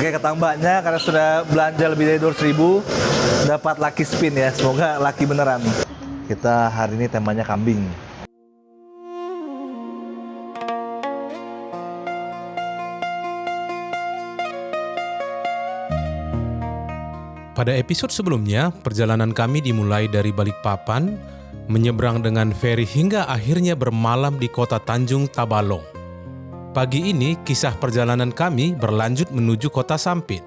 Oke, kata mbaknya karena sudah belanja lebih dari 200.000 dapat lucky spin ya. Semoga lucky beneran. Kita hari ini temanya kambing. Pada episode sebelumnya, perjalanan kami dimulai dari Balikpapan, menyeberang dengan feri hingga akhirnya bermalam di kota Tanjung Tabalong. Pagi ini, kisah perjalanan kami berlanjut menuju kota Sampit.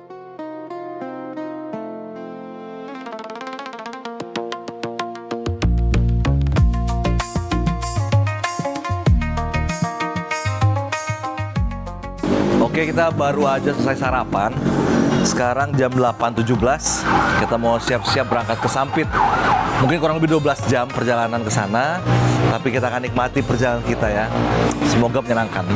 Oke, kita baru aja selesai sarapan. Sekarang jam 8.17, kita mau siap-siap berangkat ke Sampit. Mungkin kurang lebih 12 jam perjalanan ke sana, tapi kita akan nikmati perjalanan kita ya. Semoga menyenangkan.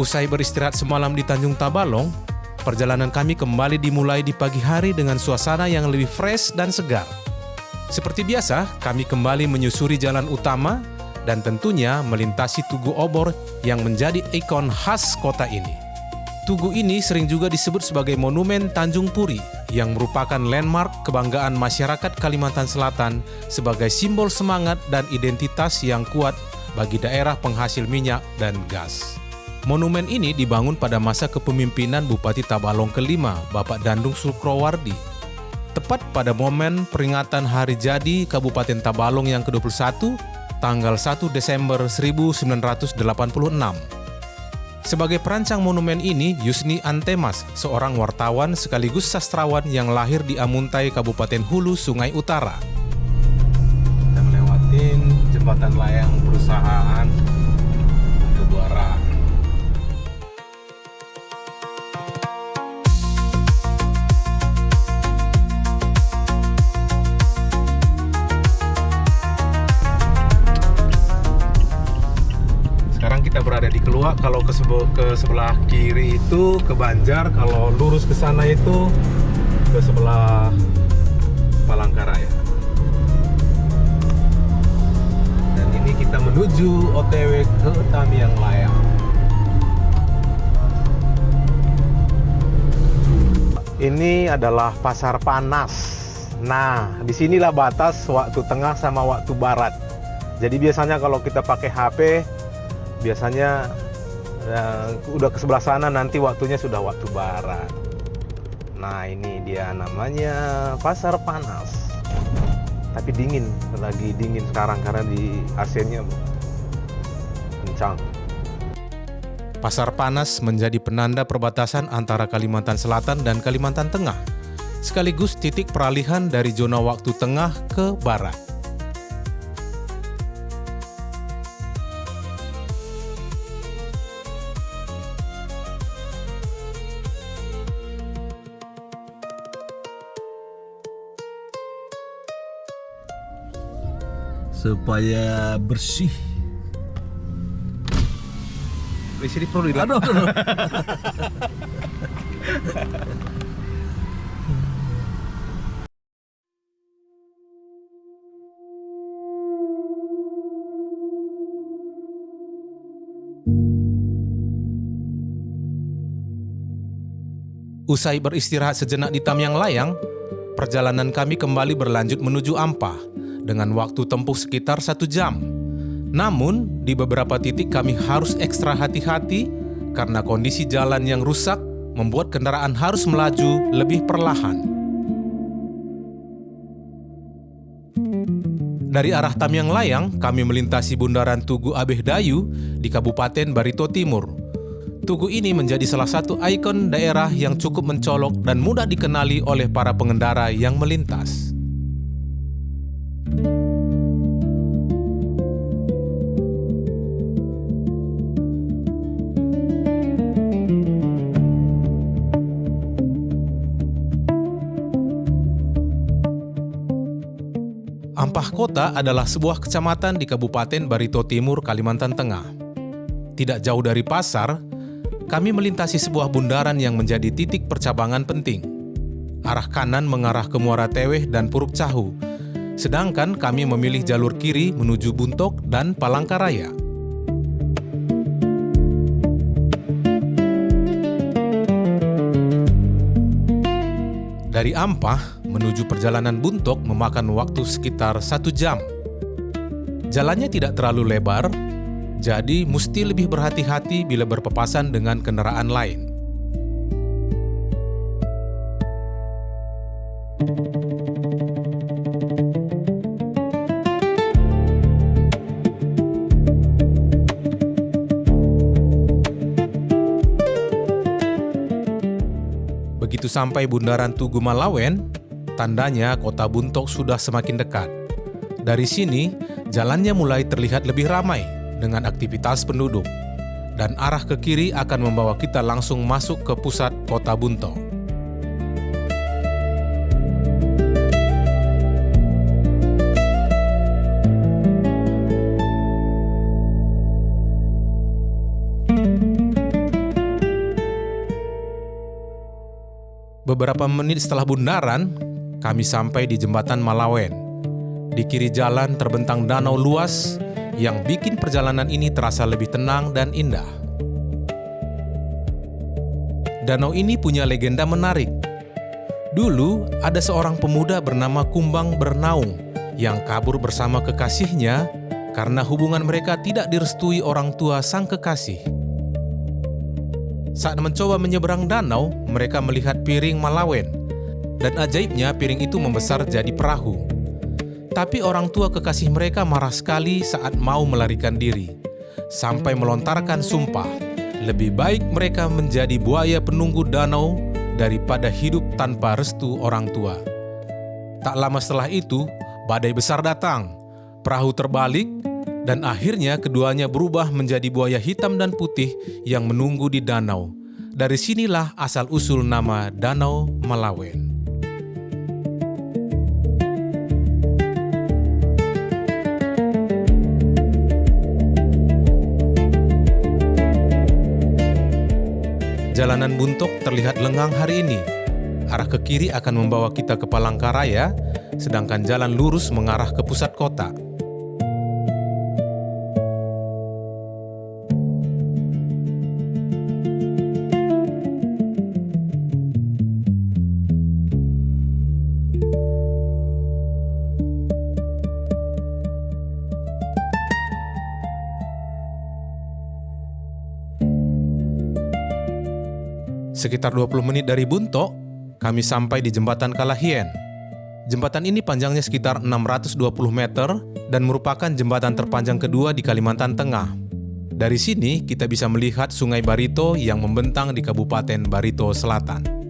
Usai beristirahat semalam di Tanjung Tabalong, perjalanan kami kembali dimulai di pagi hari dengan suasana yang lebih fresh dan segar. Seperti biasa, kami kembali menyusuri jalan utama dan tentunya melintasi Tugu Obor yang menjadi ikon khas kota ini. Tugu ini sering juga disebut sebagai Monumen Tanjung Puri yang merupakan landmark kebanggaan masyarakat Kalimantan Selatan sebagai simbol semangat dan identitas yang kuat bagi daerah penghasil minyak dan gas. Monumen ini dibangun pada masa kepemimpinan Bupati Tabalong kelima, Bapak Dandung Sukrowardi. Tepat pada momen peringatan Hari Jadi Kabupaten Tabalong yang ke-21, tanggal 1 Desember 1986. Sebagai perancang monumen ini, Yusni Antemas, seorang wartawan sekaligus sastrawan yang lahir di Amuntai, Kabupaten Hulu, Sungai Utara. Kita melewatin jembatan layang perusahaan Kebuara. Kita berada di Keluak. Kalau ke sebelah kiri itu ke Banjar, kalau lurus ke sana itu ke sebelah Palangkaraya. Dan ini kita menuju OTW ke Tamiang Layang. Ini adalah Pasar Panas. Nah, disinilah batas waktu tengah sama waktu barat. Jadi biasanya kalau kita pakai HP, biasanya udah ke sebelah sana nanti waktunya sudah waktu barat. Nah, ini dia namanya Pasar Panas. Tapi dingin, lagi dingin sekarang karena di AC-nya kencang. Pasar Panas menjadi penanda perbatasan antara Kalimantan Selatan dan Kalimantan Tengah, sekaligus titik peralihan dari zona waktu tengah ke barat. Supaya bersih. Di sini perlu dilakukan. Aduh. Usai beristirahat sejenak di Tamiang Layang, perjalanan kami kembali berlanjut menuju Ampah dengan waktu tempuh sekitar 1 jam. Namun, di beberapa titik kami harus ekstra hati-hati karena kondisi jalan yang rusak membuat kendaraan harus melaju lebih perlahan. Dari arah Tamiang Layang, kami melintasi bundaran Tugu Abeh Dayu di Kabupaten Barito Timur. Tugu ini menjadi salah satu ikon daerah yang cukup mencolok dan mudah dikenali oleh para pengendara yang melintas. Ampah Kota adalah sebuah kecamatan di Kabupaten Barito Timur, Kalimantan Tengah. tidak jauh dari pasar, kami melintasi sebuah bundaran yang menjadi titik percabangan penting. Arah kanan mengarah ke Muara Teweh dan Puruk Cahu, sedangkan kami memilih jalur kiri menuju Buntok dan Palangkaraya. Dari Ampah menuju perjalanan Buntok memakan waktu sekitar 1 jam. Jalannya tidak terlalu lebar, jadi mesti lebih berhati-hati bila berpapasan dengan kendaraan lain. Begitu sampai bundaran Tugu Malawen, tandanya kota Buntok sudah semakin dekat. Dari sini, jalannya mulai terlihat lebih ramai dengan aktivitas penduduk, dan arah ke kiri akan membawa kita langsung masuk ke pusat kota Buntok. Beberapa menit setelah bundaran, kami sampai di jembatan Malawen. Di kiri jalan terbentang danau luas yang bikin perjalanan ini terasa lebih tenang dan indah. Danau ini punya legenda menarik. Dulu ada seorang pemuda bernama Kumbang Bernaung yang kabur bersama kekasihnya karena hubungan mereka tidak direstui orang tua sang kekasih. Saat mencoba menyeberang danau, mereka melihat piring Malawen, dan ajaibnya piring itu membesar jadi perahu. Tapi orang tua kekasih mereka marah sekali saat mau melarikan diri, sampai melontarkan sumpah, lebih baik mereka menjadi buaya penunggu danau daripada hidup tanpa restu orang tua. Tak lama setelah itu, badai besar datang, perahu terbalik, dan akhirnya keduanya berubah menjadi buaya hitam dan putih yang menunggu di danau. Dari sinilah asal-usul nama Danau Malawen. Jalanan Buntok terlihat lengang hari ini. Arah ke kiri akan membawa kita ke Palangkaraya, sedangkan jalan lurus mengarah ke pusat kota. Sekitar 20 menit dari Buntok, kami sampai di Jembatan Kalahien. Jembatan ini panjangnya sekitar 620 meter dan merupakan jembatan terpanjang kedua di Kalimantan Tengah. Dari sini kita bisa melihat Sungai Barito yang membentang di Kabupaten Barito Selatan.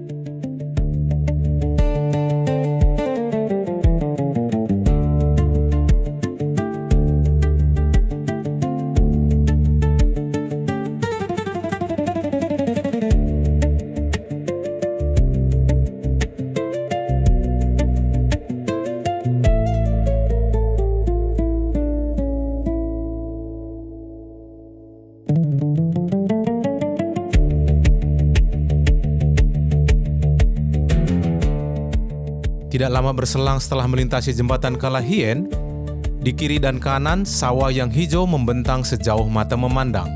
Tidak lama berselang setelah melintasi jembatan Kalahien, di kiri dan kanan sawah yang hijau membentang sejauh mata memandang.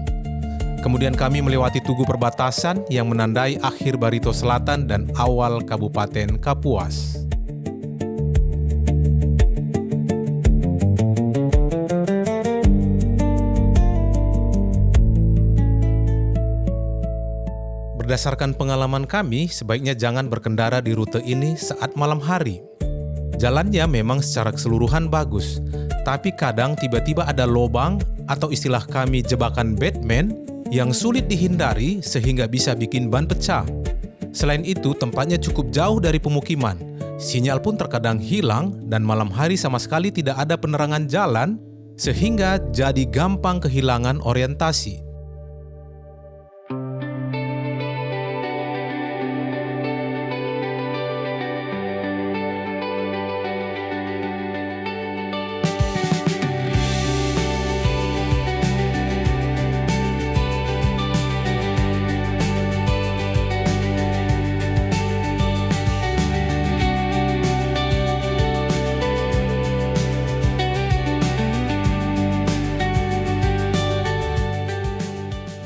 Kemudian kami melewati tugu perbatasan yang menandai akhir Barito Selatan dan awal Kabupaten Kapuas. Berdasarkan pengalaman kami, sebaiknya jangan berkendara di rute ini saat malam hari. Jalannya memang secara keseluruhan bagus, tapi kadang tiba-tiba ada lobang atau istilah kami jebakan Batman yang sulit dihindari sehingga bisa bikin ban pecah. Selain itu, tempatnya cukup jauh dari pemukiman. Sinyal pun terkadang hilang dan malam hari sama sekali tidak ada penerangan jalan sehingga jadi gampang kehilangan orientasi.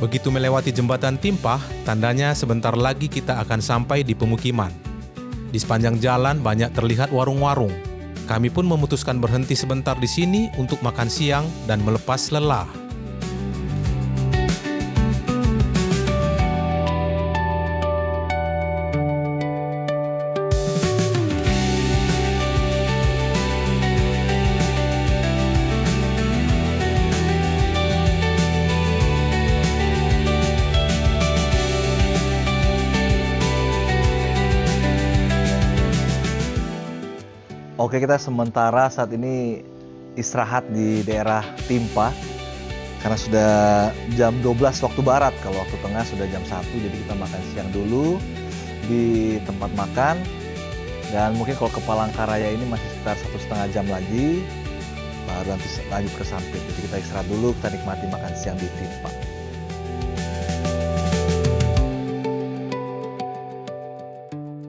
Begitu melewati jembatan Timpah, tandanya sebentar lagi kita akan sampai di pemukiman. Di sepanjang jalan banyak terlihat warung-warung. Kami pun memutuskan berhenti sebentar di sini untuk makan siang dan melepas lelah. Oke, kita sementara saat ini istirahat di daerah Timpah karena sudah jam 12 waktu barat. Kalau waktu tengah sudah jam 1, jadi kita makan siang dulu di tempat makan. Dan mungkin kalau ke Palangkaraya ini masih sekitar 1,5 jam lagi, baru nanti lanjut ke Sampit. Jadi kita istirahat dulu, kita nikmati makan siang di Timpah.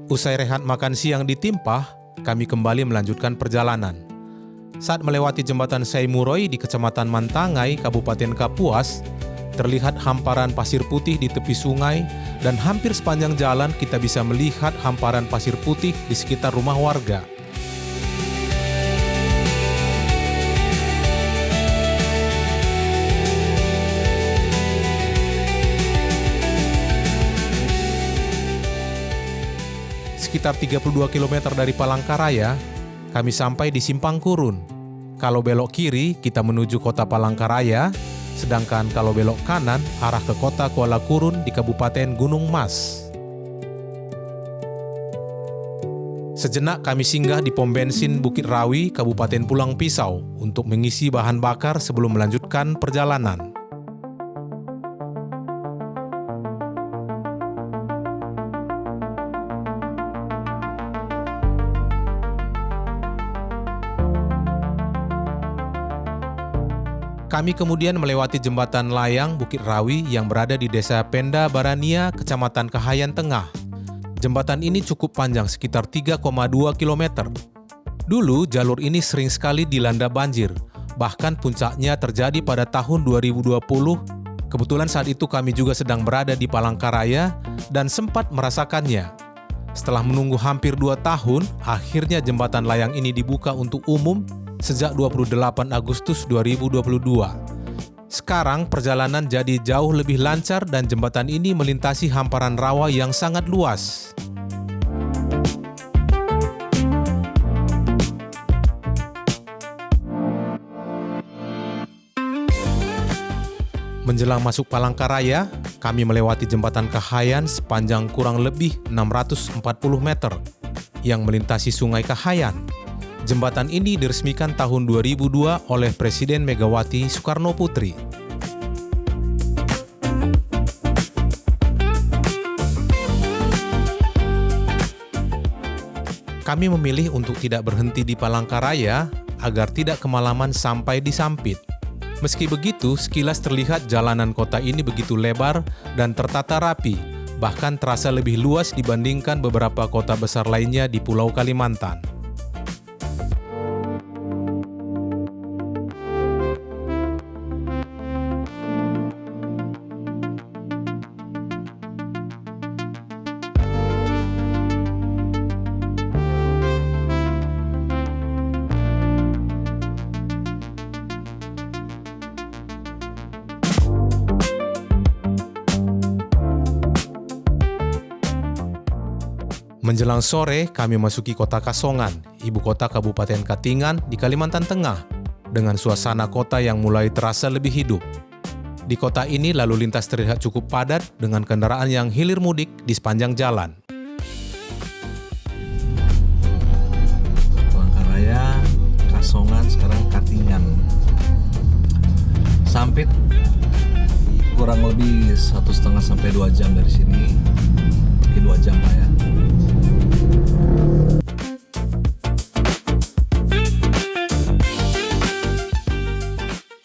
Usai rehat makan siang di Timpah, kami kembali melanjutkan perjalanan. Saat melewati jembatan Saimuroi di Kecamatan Mantangai, Kabupaten Kapuas, terlihat hamparan pasir putih di tepi sungai dan hampir sepanjang jalan kita bisa melihat hamparan pasir putih di sekitar rumah warga. Sekitar 32 km dari Palangkaraya, kami sampai di Simpang Kurun. Kalau belok kiri, kita menuju kota Palangkaraya, sedangkan kalau belok kanan, arah ke kota Kuala Kurun di Kabupaten Gunung Mas. Sejenak kami singgah di pom bensin Bukit Rawi, Kabupaten Pulang Pisau, untuk mengisi bahan bakar sebelum melanjutkan perjalanan. Kami kemudian melewati jembatan layang Bukit Rawi yang berada di Desa Penda Barania, Kecamatan Kahayan Tengah. Jembatan ini cukup panjang, sekitar 3,2 km. Dulu jalur ini sering sekali dilanda banjir, bahkan puncaknya terjadi pada tahun 2020. Kebetulan saat itu kami juga sedang berada di Palangkaraya dan sempat merasakannya. Setelah menunggu hampir 2 tahun, akhirnya jembatan layang ini dibuka untuk umum sejak 28 Agustus 2022. Sekarang perjalanan jadi jauh lebih lancar dan jembatan ini melintasi hamparan rawa yang sangat luas. Menjelang masuk Palangkaraya, kami melewati jembatan Kahayan sepanjang kurang lebih 640 meter yang melintasi Sungai Kahayan. Jembatan ini diresmikan tahun 2002 oleh Presiden Megawati Soekarno Putri. Kami memilih untuk tidak berhenti di Palangkaraya agar tidak kemalaman sampai di Sampit. Meski begitu, sekilas terlihat jalanan kota ini begitu lebar dan tertata rapi, bahkan terasa lebih luas dibandingkan beberapa kota besar lainnya di Pulau Kalimantan. Menjelang sore, kami masuki kota Kasongan, ibu kota Kabupaten Katingan di Kalimantan Tengah, dengan suasana kota yang mulai terasa lebih hidup. Di kota ini lalu lintas terlihat cukup padat dengan kendaraan yang hilir mudik di sepanjang jalan. Palangkaraya, Kasongan, sekarang Katingan. Sampit kurang lebih 1,5 sampai 2 jam dari sini. 2 jam lah ya.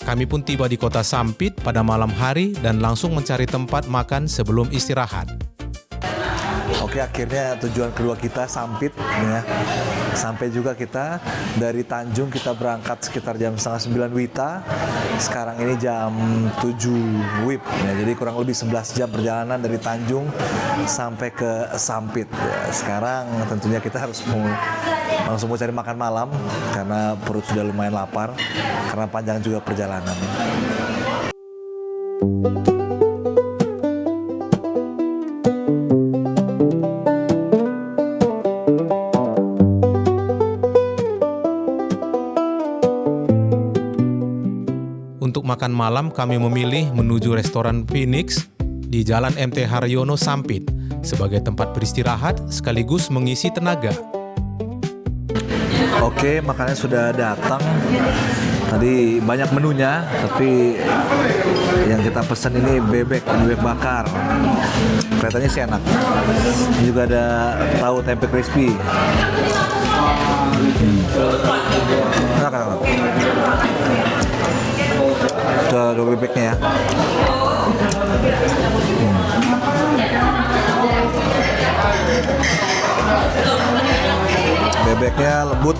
Kami pun tiba di kota Sampit pada malam hari dan langsung mencari tempat makan sebelum istirahat. Oke, Oke, akhirnya tujuan kedua kita Sampit ya. Sampai juga kita dari Tanjung, kita berangkat sekitar jam setengah 9 Wita. Sekarang ini jam 7 WIB ya. Jadi kurang lebih 11 jam perjalanan dari Tanjung sampai ke Sampit ya. Sekarang tentunya kita harus langsung mau cari makan malam karena perut sudah lumayan lapar karena panjang juga perjalanan. Untuk makan malam kami memilih menuju restoran Phoenix di Jalan MT Haryono Sampit sebagai tempat beristirahat sekaligus mengisi tenaga. Oke, makanannya sudah datang. Tadi banyak menunya, tapi yang kita pesan ini bebek bakar. Kelihatannya sih enak. Ini juga ada tahu tempe crispy. Enak. Udah dua bebeknya ya. Bebeknya lembut.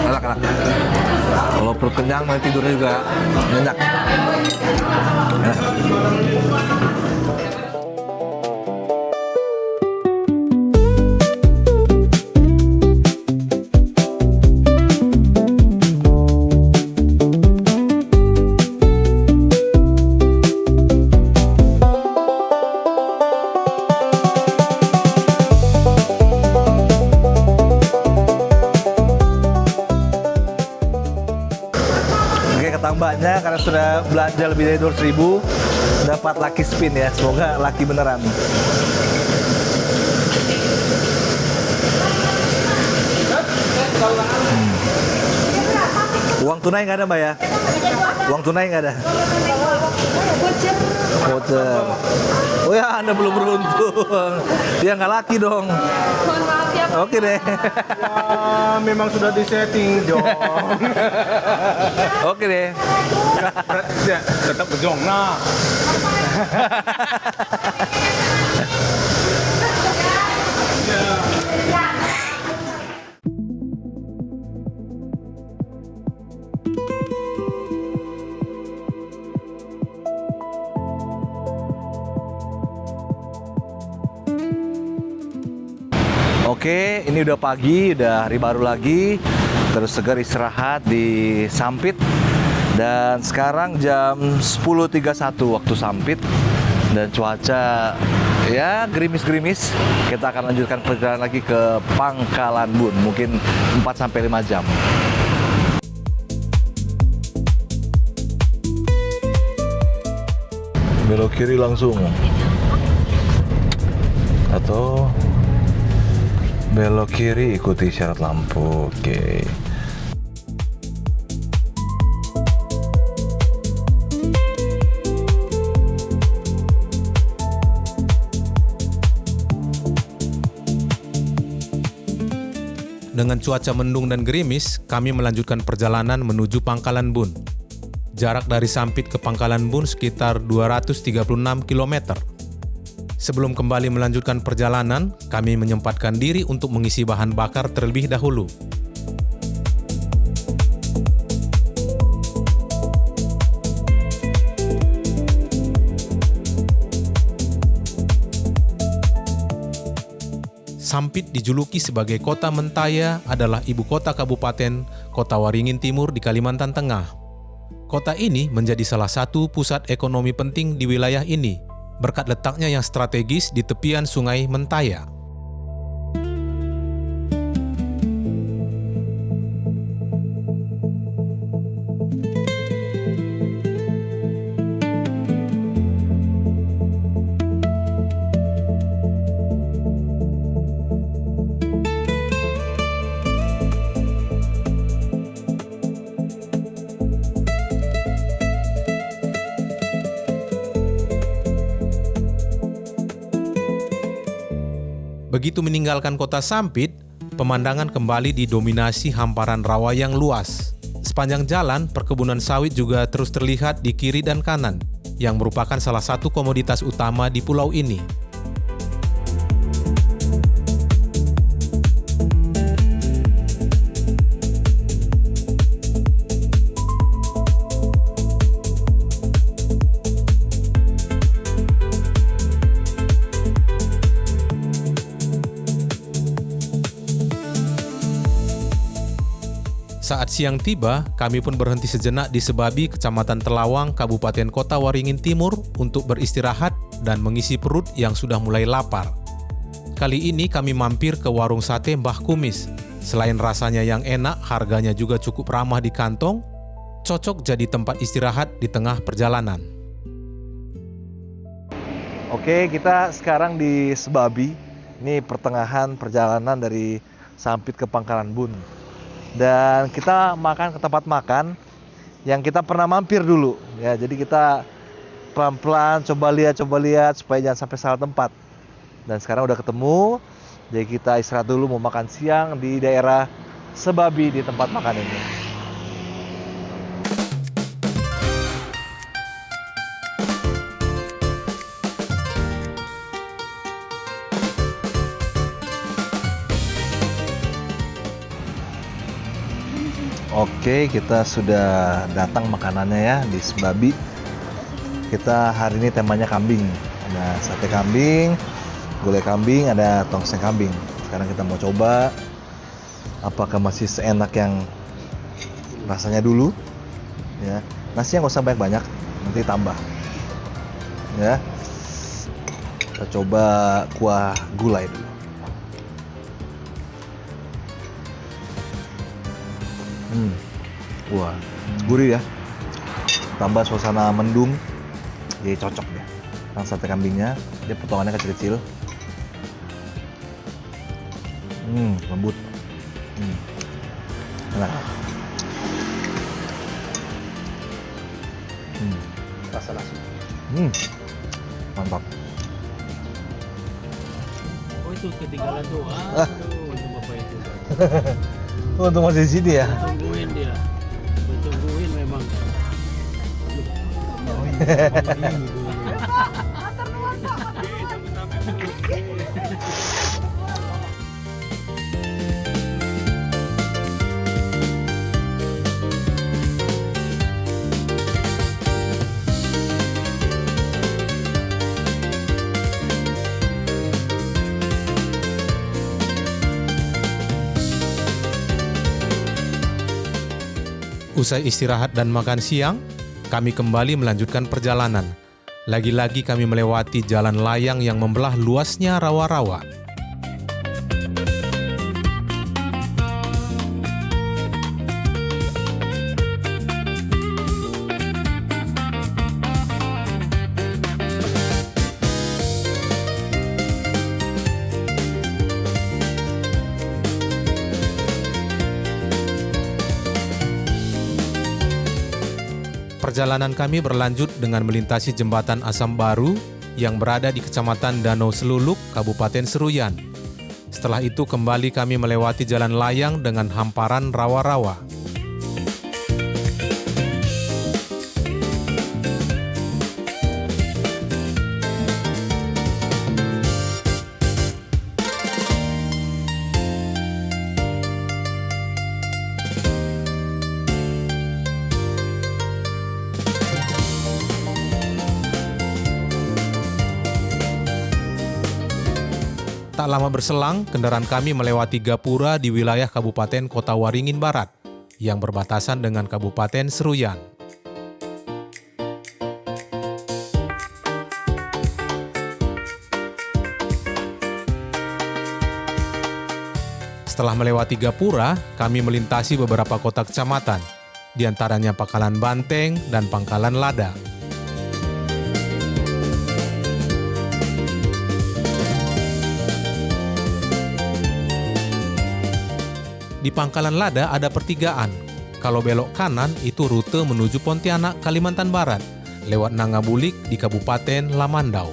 Enak. Kalau perut kenyang nanti tidurnya juga nyenyak. Enak. Mbaknya karena sudah belanja lebih dari 200.000 dapat lucky spin ya, semoga lucky beneran. Uang tunai nggak ada Mbak ya? Uang tunai nggak ada? Voucher. Oh ya, Anda belum beruntung. Ya nggak laki dong. Mohon maaf ya. Oke deh. Ya, memang sudah disetting, Jong. Oke deh. Ya, tetap Jong nah. Oke, ini udah pagi, udah hari baru lagi. Terus segar istirahat di Sampit. Dan sekarang jam 10.31 waktu Sampit. Dan cuaca ya gerimis-gerimis. Kita akan lanjutkan perjalanan lagi ke Pangkalan Bun, mungkin 4-5 jam. Belok kiri langsung. Atau belok kiri ikuti isyarat lampu. Oke. Dengan cuaca mendung dan gerimis, kami melanjutkan perjalanan menuju Pangkalan Bun. Jarak dari Sampit ke Pangkalan Bun sekitar 236 km. Sebelum kembali melanjutkan perjalanan, kami menyempatkan diri untuk mengisi bahan bakar terlebih dahulu. Sampit dijuluki sebagai Kota Mentaya adalah ibu kota Kabupaten Kota Waringin Timur di Kalimantan Tengah. Kota ini menjadi salah satu pusat ekonomi penting di wilayah ini, berkat letaknya yang strategis di tepian Sungai Mentaya. Begitu meninggalkan kota Sampit, pemandangan kembali didominasi hamparan rawa yang luas. Sepanjang jalan, perkebunan sawit juga terus terlihat di kiri dan kanan, yang merupakan salah satu komoditas utama di pulau ini. Saat siang tiba, kami pun berhenti sejenak di Sebabi, Kecamatan Telawang, Kabupaten Kota Waringin Timur untuk beristirahat dan mengisi perut yang sudah mulai lapar. Kali ini kami mampir ke warung sate Mbah Kumis. Selain rasanya yang enak, harganya juga cukup ramah di kantong, cocok jadi tempat istirahat di tengah perjalanan. Oke, kita sekarang di Sebabi. Ini pertengahan perjalanan dari Sampit ke Pangkalan Bun. Dan kita makan ke tempat makan yang kita pernah mampir dulu. Ya, jadi kita pelan-pelan coba lihat supaya jangan sampai salah tempat. Dan sekarang udah ketemu. Jadi kita istirahat dulu mau makan siang di daerah Sebabi di tempat makan ini. Oke, kita sudah datang makanannya ya di Sebabi. Kita hari ini temanya kambing. Ada sate kambing, gulai kambing, ada tongseng kambing. Sekarang kita mau coba apakah masih seenak yang rasanya dulu. Ya, nasinya nggak usah banyak-banyak, nanti tambah. Ya, kita coba kuah gulai dulu. Wah, gurih ya. Tambah suasana mendung, jadi cocok deh. Yang sate kambingnya, dia potongannya kecil-kecil. Lembut. Enak. Rasa nasi. Mantap. Oh itu ketinggalan tuh. Aduh, itu bapak itu. Untuk masih di sini ya. Tungguin dia. Tungguin memang. Usai istirahat dan makan siang, kami kembali melanjutkan perjalanan. Lagi-lagi kami melewati jalan layang yang membelah luasnya rawa-rawa. Perjalanan kami berlanjut dengan melintasi jembatan Asam Baru yang berada di Kecamatan Danau Seluluk, Kabupaten Seruyan. Setelah itu kembali kami melewati jalan layang dengan hamparan rawa-rawa. Tak lama berselang, kendaraan kami melewati Gapura di wilayah Kabupaten Kota Waringin Barat, yang berbatasan dengan Kabupaten Seruyan. Setelah melewati Gapura, kami melintasi beberapa kota kecamatan, di antaranya Pangkalan Banteng dan Pangkalan Lada. Di Pangkalan Lada ada pertigaan. Kalau belok kanan itu rute menuju Pontianak, Kalimantan Barat, lewat Nangabulik di Kabupaten Lamandau.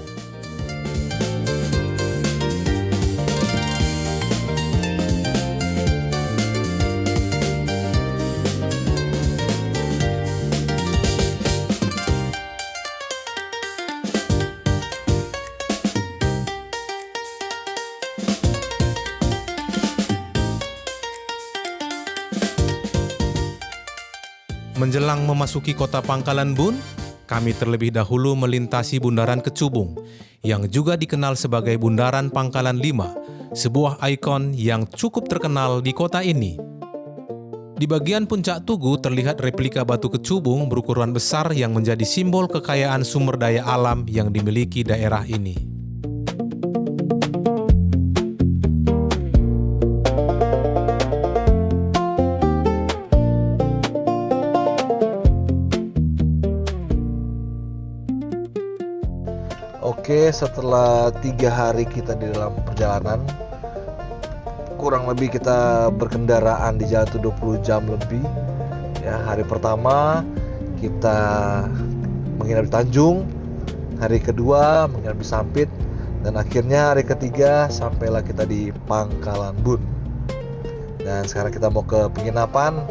Menjelang memasuki kota Pangkalan Bun, kami terlebih dahulu melintasi Bundaran Kecubung, yang juga dikenal sebagai Bundaran Pangkalan 5, sebuah ikon yang cukup terkenal di kota ini. Di bagian puncak tugu terlihat replika batu kecubung berukuran besar yang menjadi simbol kekayaan sumber daya alam yang dimiliki daerah ini. Oke, setelah 3 hari kita di dalam perjalanan, kurang lebih kita berkendaraan di jalan itu 20 jam lebih. Ya, hari pertama kita menginap di Tanjung, hari kedua menginap di Sampit, dan akhirnya hari ketiga sampailah kita di Pangkalan Bun. Dan sekarang kita mau ke penginapan.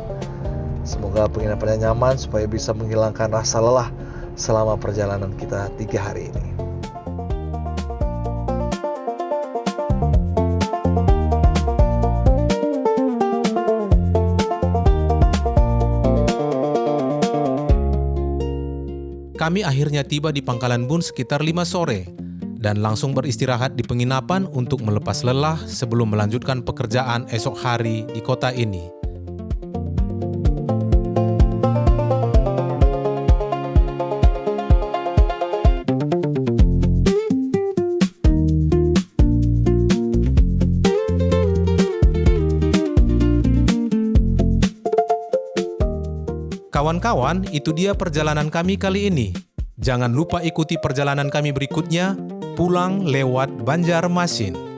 Semoga penginapannya nyaman supaya bisa menghilangkan rasa lelah selama perjalanan kita 3 hari ini. Kami akhirnya tiba di Pangkalan Bun sekitar 5 sore dan langsung beristirahat di penginapan untuk melepas lelah sebelum melanjutkan pekerjaan esok hari di kota ini. Kawan-kawan, itu dia perjalanan kami kali ini. Jangan lupa ikuti perjalanan kami berikutnya, pulang lewat Banjarmasin.